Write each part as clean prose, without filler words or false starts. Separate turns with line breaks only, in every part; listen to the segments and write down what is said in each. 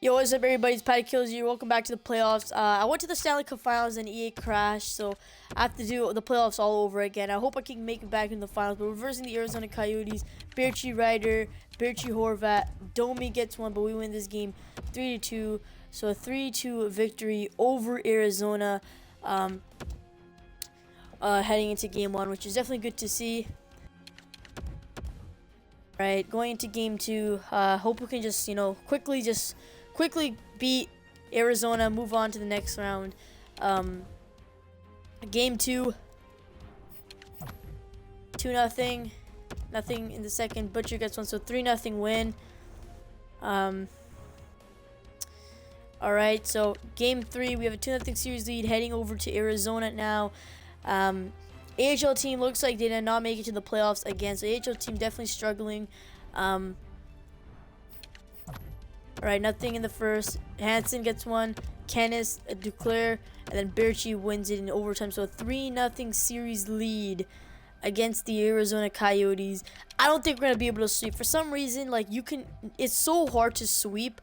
Yo, what's up, everybody? It's PaddaKillz here. Welcome back to the playoffs. I went to the Stanley Cup Finals and EA crashed, so I have to do the playoffs all over again. I hope I can make it back in the finals, but reversing the Arizona Coyotes, Birchie Ryder, Birchie Horvat, Domi gets one, but we win this game 3-2. So a 3-2 victory over Arizona heading into game one, which is definitely good to see. Right, going into game two, hope we can just, quickly beat Arizona, move on to the next round. Game two, 2-0, nothing in the second. Butcher gets one, so 3-0 win. Alright, so game three, we have a 2-0 series lead heading over to Arizona now. AHL team looks like they did not make it to the playoffs again, so AHL team definitely struggling. Alright, nothing in the first. Hansen gets one, Kenneth, Duclair, and then Birchie wins it in overtime. So a 3-0 series lead against the Arizona Coyotes. I don't think we're gonna be able to sweep. For some reason, it's so hard to sweep.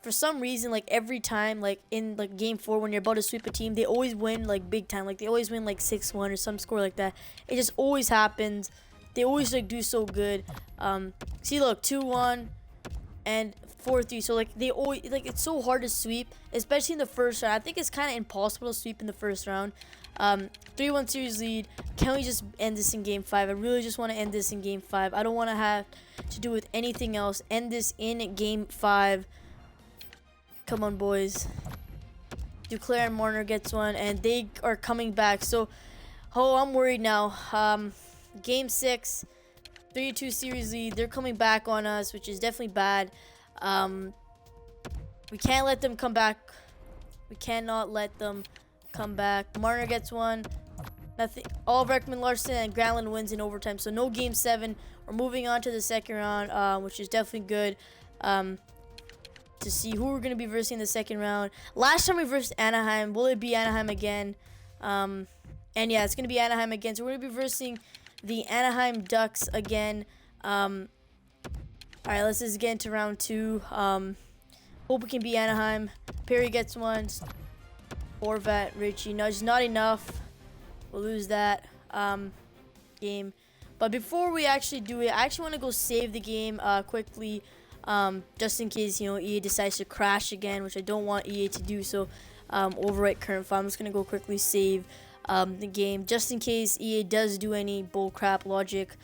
For some reason, every time, in game 4 when you're about to sweep a team, they always win big time. They always win 6-1 or some score like that. It just always happens. They always do so good. See, look, 2-1 and 4-3. So they always it's so hard to sweep, especially in the first round. I think it's kind of impossible to sweep in the first round. 3-1 series lead. Can we just end this in game 5? I really just want to end this in game 5. I don't want to have to do with anything else. End this in game 5. Come on, boys. Duclair and Marner gets one, and they are coming back. So, I'm worried now. Game 6, 3-2 series lead. They're coming back on us, which is definitely bad. We can't let them come back. We cannot let them come back. Marner gets one. Nothing. All Rekman, Larson, and Granlund wins in overtime. So no game 7. We're moving on to the second round, which is definitely good. To see who we're going to be versing in the second round. Last time we versed Anaheim. Will it be Anaheim again? And yeah, it's going to be Anaheim again. So we're going to be versing the Anaheim Ducks again. Alright, let's just get into round 2. Hope it can be Anaheim. Perry gets one. Horvat, Richie. No, just not enough. We'll lose that game. But before we actually do it, I actually want to go save the game quickly. Just in case, EA decides to crash again, which I don't want EA to do. So, overwrite current file. I'm just going to go quickly save the game, just in case EA does do any bullcrap logic.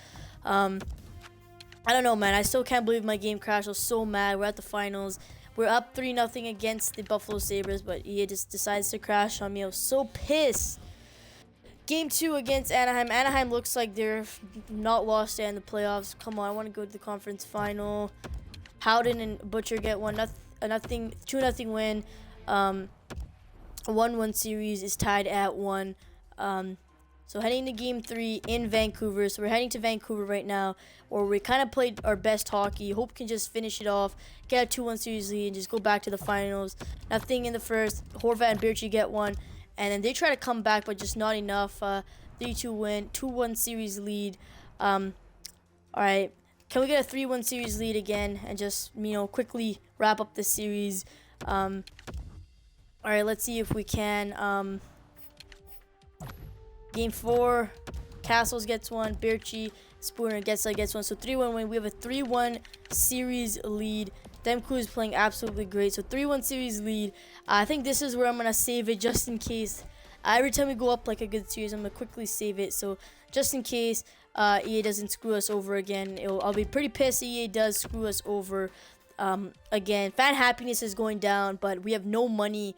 I don't know, man. I still can't believe my game crashed. I was so mad. We're at the finals. We're up 3-0 against the Buffalo Sabres, but EA just decides to crash on me. I was so pissed. Game 2 against Anaheim. Anaheim looks like they're not lost in the playoffs. Come on, I want to go to the conference final. Howden and Butcher get one. 2-0 win. 1-1 series is tied at 1. So heading to game 3 in Vancouver. So we're heading to Vancouver right now, where we kind of played our best hockey. Hope can just finish it off, get a 2-1 series lead, and just go back to the finals. Nothing in the first. Horvat and Birchie get one, and then they try to come back, but just not enough. 3-2 win, 2-1 series lead. All right. Can we get a 3-1 series lead again and just, quickly wrap up the series? All right, let's see if we can. Game 4, Castles gets one, Birchie, Spooner gets one. So 3-1 win. We have a 3-1 series lead. Demko is playing absolutely great. So 3-1 series lead. I think this is where I'm going to save it just in case. Every time we go up a good series, I'm going to quickly save it. So just in case EA doesn't screw us over again. I'll be pretty pissed if EA does screw us over again. Fan happiness is going down, but we have no money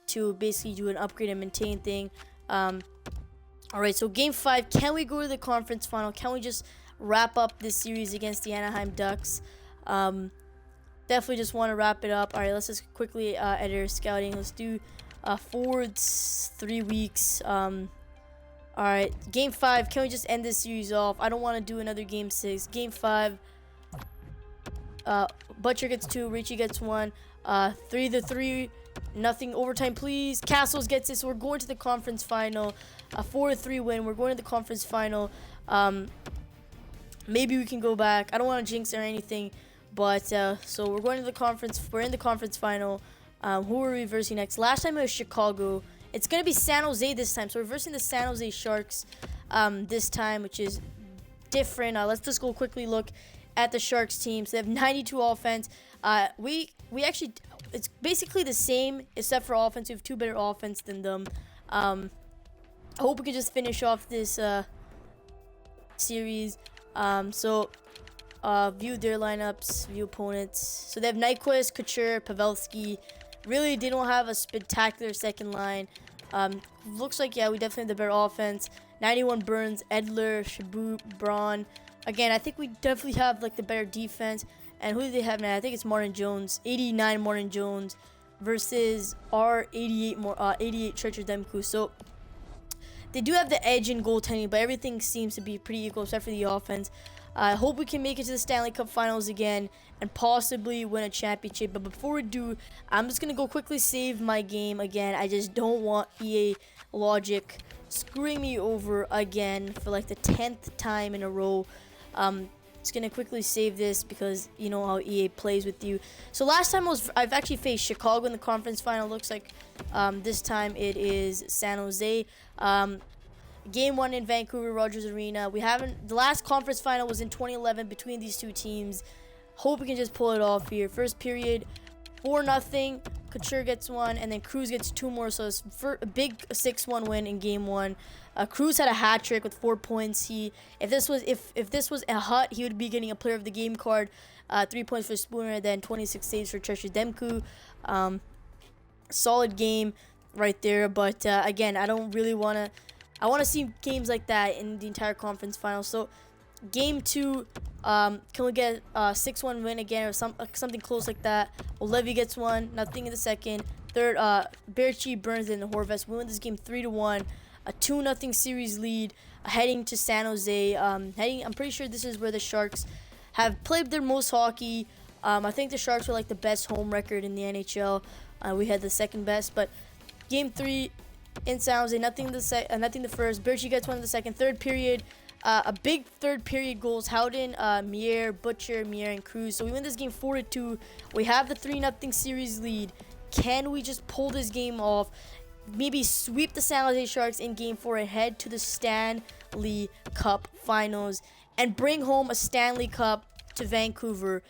to basically do an upgrade and maintain thing. Alright, so game 5, can we go to the conference final? Can we just wrap up this series against the Anaheim Ducks? Definitely just want to wrap it up. Alright, let's just quickly edit our scouting. Let's do forwards 3 weeks. Alright, game 5, can we just end this series off? I don't want to do another game 6. Game 5, Butcher gets 2, Richie gets 1, 3-3, nothing overtime, please. Castles gets it, so we're going to the conference final. A 4-3 win. We're going to the conference final. Maybe we can go back. I don't want to jinx or anything, But so we're going to the conference. We're in the conference final. Who are we versing next? Last time it was Chicago. It's gonna be San Jose this time. So we're versing the San Jose Sharks this time, which is different. Let's just go quickly look at the Sharks team. So they have 92 offense. We actually, it's basically the same except for offense. We have 2 better offense than them. I hope we can just finish off this series. View their lineups, view opponents. So they have Nyquist, Couture, Pavelski. Really, they don't have a spectacular second line. Looks like, yeah, we definitely have the better offense. 91 Burns, Edler, Chabot, Braun. Again, I think we definitely have like the better defense. And who do they have now? I think it's Martin Jones, 89 Martin Jones versus our 88 Treacher Demko. So they do have the edge in goaltending, but everything seems to be pretty equal except for the offense. I hope we can make it to the Stanley Cup Finals again and possibly win a championship. But before we do, I'm just going to go quickly save my game again. I just don't want EA Logic screwing me over again for like the 10th time in a row. Just going to quickly save this because you know how EA plays with you. So last time I've actually faced Chicago in the conference final. Looks like this time it is San Jose. Game 1 in Vancouver Rogers Arena. The last conference final was in 2011 between these two teams. Hope we can just pull it off here. First period, 4-0. Couture gets 1, and then Cruz gets 2 more. So it's a big 6-1 win in game 1. Cruz had a hat trick with 4 points. If this was a Hut, he would be getting a Player of the Game card. 3 points for Spooner, then 26 saves for Treasure Demko. Solid game right there. But again, I don't really want to. I want to see games like that in the entire conference final. So, game 2, can we get a 6-1 win again or something close like that? Olevi gets 1, nothing in the second. Third, Berchi, Burns, and Horvath. We win this game 3-1. A 2-0 series lead, heading to San Jose. I'm pretty sure this is where the Sharks have played their most hockey. I think the Sharks were like the best home record in the NHL. We had the second best, but game 3. In San Jose, nothing the first. Berchi gets 1 in the second. Third period, a big third period goals. Howden, Mier, Butcher, and Cruz. So we win this game 4-2. We have the 3-0 series lead. Can we just pull this game off? Maybe sweep the San Jose Sharks in game 4 and head to the Stanley Cup Finals and bring home a Stanley Cup to Vancouver.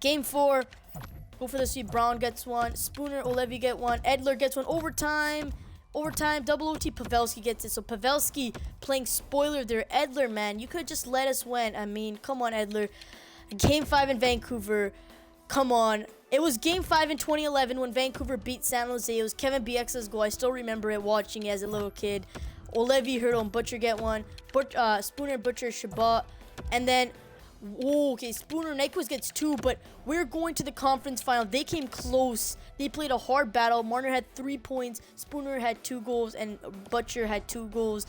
Game 4. Go for the sweep. Brown gets 1. Spooner, Olevi get 1. Edler gets 1. Overtime, double OT. Pavelski gets it. So Pavelski playing spoiler there. Edler, man, you could just let us win. I mean, come on, Edler. Game 5 in Vancouver. Come on. It was Game 5 in 2011 when Vancouver beat San Jose. It was Kevin Bieksa's goal. I still remember it watching it as a little kid. Olevi, Hurdle, and Butcher get 1. Spooner, Butcher, Chabot. And then okay, Spooner, Nyquist gets 2, but we're going to the conference final. They came close. They played a hard battle. Marner had 3 points. Spooner had 2 goals, and Butcher had 2 goals.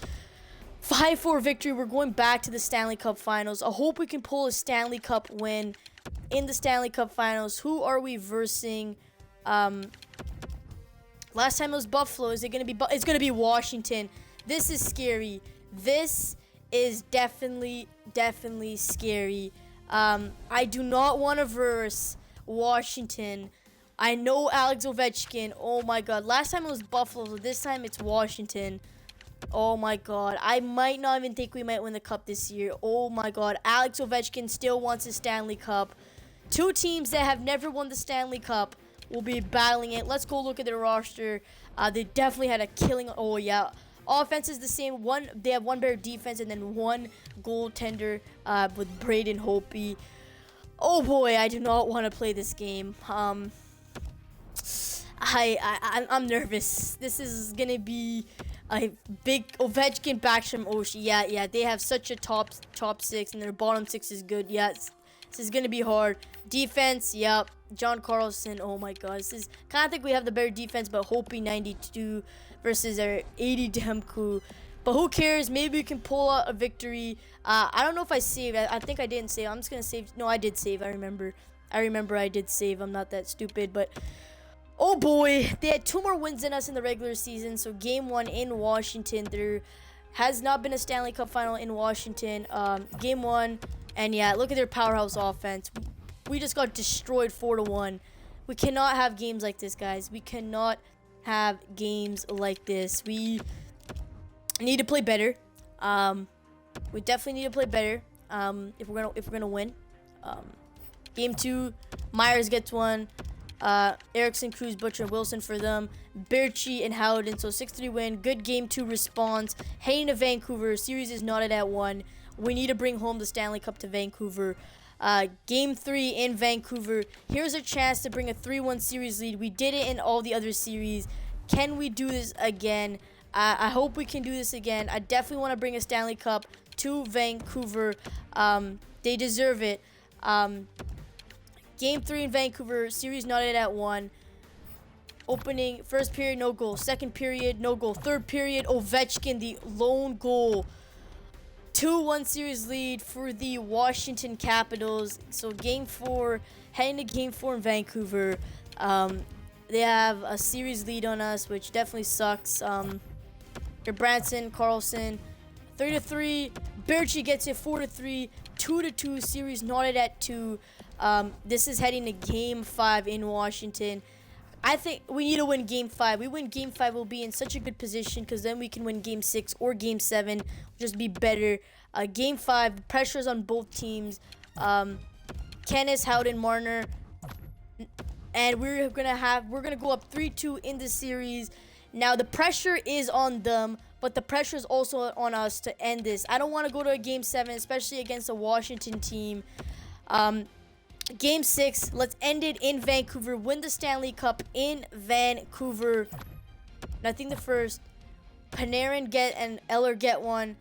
5-4 victory. We're going back to the Stanley Cup Finals. I hope we can pull a Stanley Cup win in the Stanley Cup Finals. Who are we versing? Last time it was Buffalo. Is it gonna be? It's gonna be Washington. This is scary. This is definitely scary. I do not want to verse Washington. I know Alex Ovechkin. Oh my god. Last time it was Buffalo, so this time it's Washington. Oh my god. I might not even think we might win the cup this year. Oh my god. Alex Ovechkin still wants a Stanley Cup. 2 teams that have never won the Stanley Cup will be battling it. Let's go look at their roster. They definitely had a killing. Oh yeah. Offense is the same. They have 1 better defense and then 1 goaltender with Braden Holtby. Oh boy, I do not want to play this game. I'm nervous. This is gonna be a big Ovechkin, Backstrom, Oshie. Yeah, they have such a top 6 and their bottom 6 is good. Yes, this is gonna be hard. Defense, yep. John Carlson. Oh my god, this is kind of think we have the better defense, but Holtby 92 versus our 80 Demko. But who cares? Maybe we can pull out a victory. I don't know if I saved. I think I didn't save. I'm just gonna save. No, I did save. I remember I did save. I'm not that stupid. But oh boy, they had 2 more wins than us in the regular season. So game 1 in Washington. There has not been a Stanley Cup final in Washington. Game 1, And yeah, look at their powerhouse offense. We just got destroyed 4-1. We cannot have games like this, guys. We cannot have games like this. We need to play better. We definitely need to play better. If we're gonna win. Game 2, Myers gets one. Erickson, Cruz, Butcher, and Wilson for them. Birchie and Howden. So 6-3 win. Good game 2 response. Heading to Vancouver. Series is knotted at 1. We need to bring home the Stanley Cup to Vancouver. Game 3 in Vancouver. Here's a chance to bring a 3-1 series lead. We did it in all the other series. Can we do this again? I hope we can do this again. I definitely want to bring a Stanley Cup to Vancouver. They deserve it. Game 3 in Vancouver. Series knotted at 1. Opening, first period, no goal. Second period, no goal. Third period, Ovechkin, the lone goal. 2-1 series lead for the Washington Capitals. So game 4, heading to game 4 in Vancouver. They have a series lead on us, which definitely sucks. Branson, Carlson, 3-3. Birchie gets it 4-3. 2-2. Series knotted at 2. This is heading to game 5 in Washington. I think we need to win game 5. We win game 5, we'll be in such a good position because then we can win game 6 or game 7. We'll just be better. Game 5, the pressure's on both teams. Kennis, Howden, Marner. And we're gonna go up 3-2 in the series. Now the pressure is on them, but the pressure is also on us to end this. I don't want to go to a game 7, especially against a Washington team. Game 6, let's end it in Vancouver. Win the Stanley Cup in Vancouver. Nothing the first. Panarin get and Eller get one.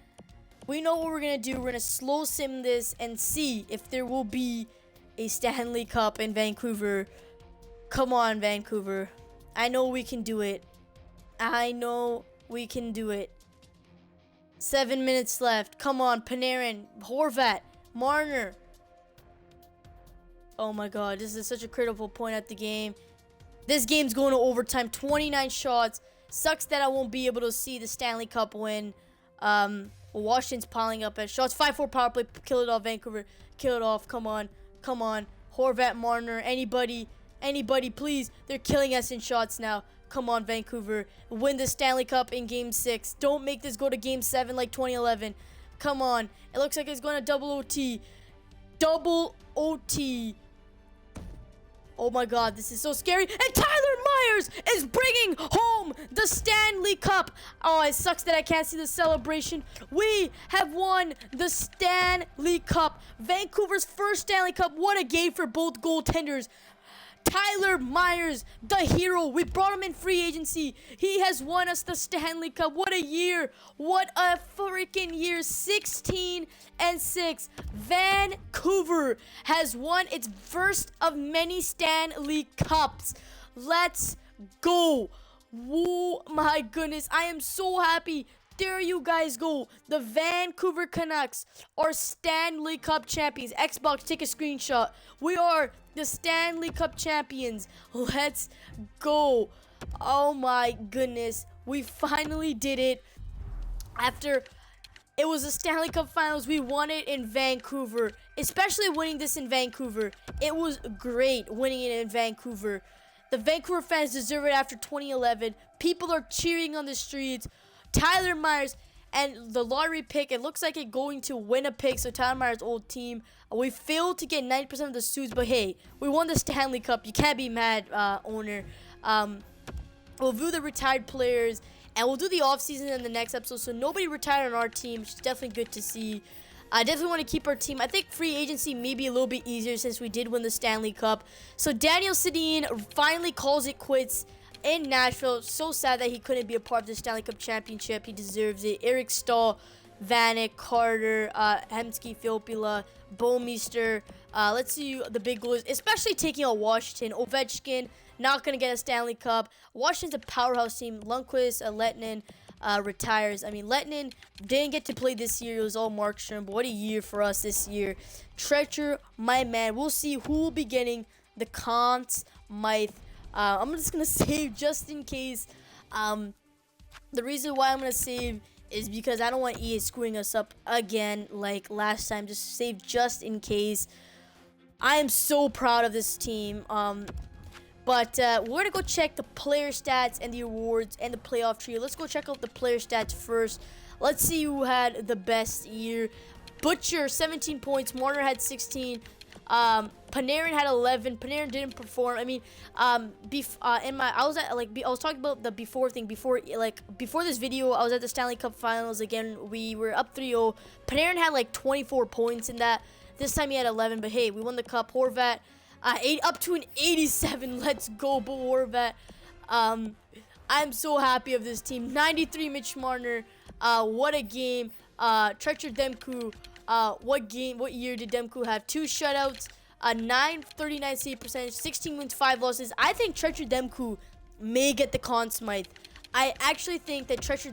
We know what we're going to do. We're going to slow sim this and see if there will be a Stanley Cup in Vancouver. Come on, Vancouver. I know we can do it. I know we can do it. 7 minutes left. Come on, Panarin, Horvat, Marner. Oh my god, this is such a critical point at the game. This game's going to overtime. 29 shots. Sucks that I won't be able to see the Stanley Cup win. Washington's piling up at shots. 5-4 power play. Kill it off, Vancouver. Kill it off. Come on. Come on. Horvat, Marner. Anybody, please. They're killing us in shots now. Come on, Vancouver. Win the Stanley Cup in Game 6. Don't make this go to Game 7 like 2011. Come on. It looks like it's going to double OT. Double OT. Oh my god, this is so scary. And Tyler Myers is bringing home the Stanley Cup. Oh, it sucks that I can't see the celebration. We have won the Stanley Cup. Vancouver's first Stanley Cup. What a game for both goaltenders. Tyler Myers, the hero. We brought him in free agency. He has won us the Stanley Cup. What a year. What a freaking year. 16-6. Vancouver has won its first of many Stanley Cups. Let's go. Oh my goodness. I am so happy. There you guys go. The Vancouver Canucks are Stanley Cup champions. Xbox, take a screenshot. We are the Stanley Cup champions. Let's go. Oh my goodness. We finally did it. After it was the Stanley Cup Finals, we won it in Vancouver. Especially winning this in Vancouver. It was great winning it in Vancouver. The Vancouver fans deserve it after 2011. People are cheering on the streets. Tyler Myers and the lottery pick, it looks like it's going to win a pick, so Tyler Myers' old team. We failed to get 90% of the suits, but hey, we won the Stanley Cup. You can't be mad, owner. We'll view the retired players, and we'll do the offseason in the next episode, so nobody retired on our team, which is definitely good to see. I definitely want to keep our team. I think free agency may be a little bit easier since we did win the Stanley Cup. So Daniel Sedin finally calls it quits in Nashville. So sad that he couldn't be a part of the Stanley Cup championship. He deserves it. Eric Stahl, Vanek, Carter, Hemsky, Filppula, Bouwmeester. Let's see the big goals, especially taking out Washington. Ovechkin, not going to get a Stanley Cup. Washington's a powerhouse team. Lundqvist, Lettinen retires. I mean, Lettinen didn't get to play this year. It was all Markstrom, but what a year for us this year. Treacher, my man. We'll see who will be getting the Conn Smythe. I'm just going to save just in case. The reason why I'm going to save is because I don't want EA screwing us up again like last time. Just save just in case. I am so proud of this team. But we're going to go check the player stats and the awards and the playoff trio. Let's go check out the player stats first. Let's see who had the best year. Butcher, 17 points. Marner had 16. Panarin had 11. Panarin didn't perform. I mean, I was talking about the before thing. Before this video, I was at the Stanley Cup Finals again. We were up 3-0. Panarin had like 24 points in that. This time he had 11. But hey, we won the cup. Horvat, up to an 87. Let's go, Horvat. I'm so happy of this team. 93 Mitch Marner. What a game. Treacher Demko. What year did Demko have? 2 shutouts, 939 save percentage, 16 wins, 5 losses. I think Treacher Demko may get the Conn Smythe. I actually think that Treacher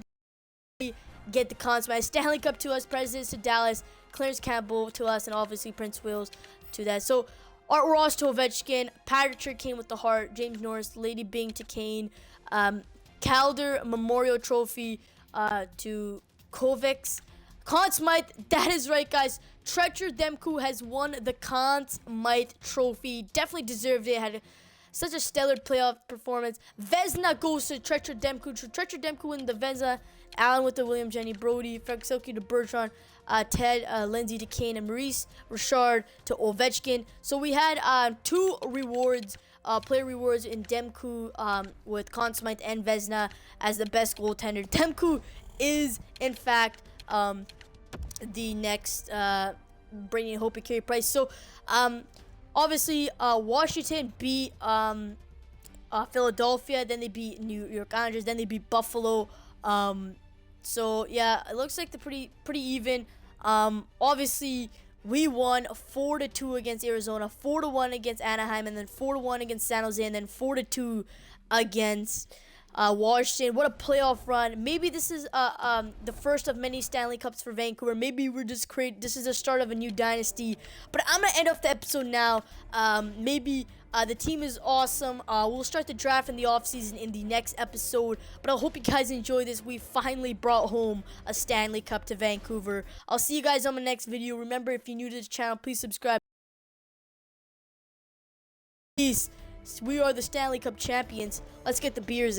may get the Conn Smythe. Stanley Cup to us, Presidents to Dallas, Clarence Campbell to us, and obviously Prince Wills to that. So Art Ross to Ovechkin, Patrick Kane with the Heart, James Norris, Lady Bing to Kane, Calder Memorial Trophy to Kovacs. Conn Smythe, that is right, guys. Treacher Demko has won the Conn Smythe Trophy. Definitely deserved it. Had such a stellar playoff performance. Vezina goes to Treacher Demko. Treacher Demko win the Vezina. Allen with the William Jenny Brody. Frank Selke to Bertrand. Ted Lindsay to Kane. And Maurice Richard to Ovechkin. So we had 2 rewards. Player rewards in Demko with Conn Smythe and Vezina as the best goaltender. Demko is, in fact, the next Brady and Hope Carey Price. So obviously Washington beat Philadelphia, then they beat New York Islanders, then they beat Buffalo. So yeah, it looks like they're pretty even. Obviously we won 4-2 against Arizona, 4-1 against Anaheim, and then 4-1 against San Jose, and then 4-2 against Washington. What a playoff run. Maybe this is the first of many Stanley Cups for Vancouver. Maybe we're just this is the start of a new dynasty. But I'm gonna end off the episode now. Maybe the team is awesome. We'll start the draft in the offseason in the next episode. But I hope you guys enjoy this. We finally brought home a Stanley Cup to Vancouver. I'll see you guys on the next video. Remember, if you're new to this channel, please subscribe. Peace. We are the Stanley Cup champions. Let's get the beers out.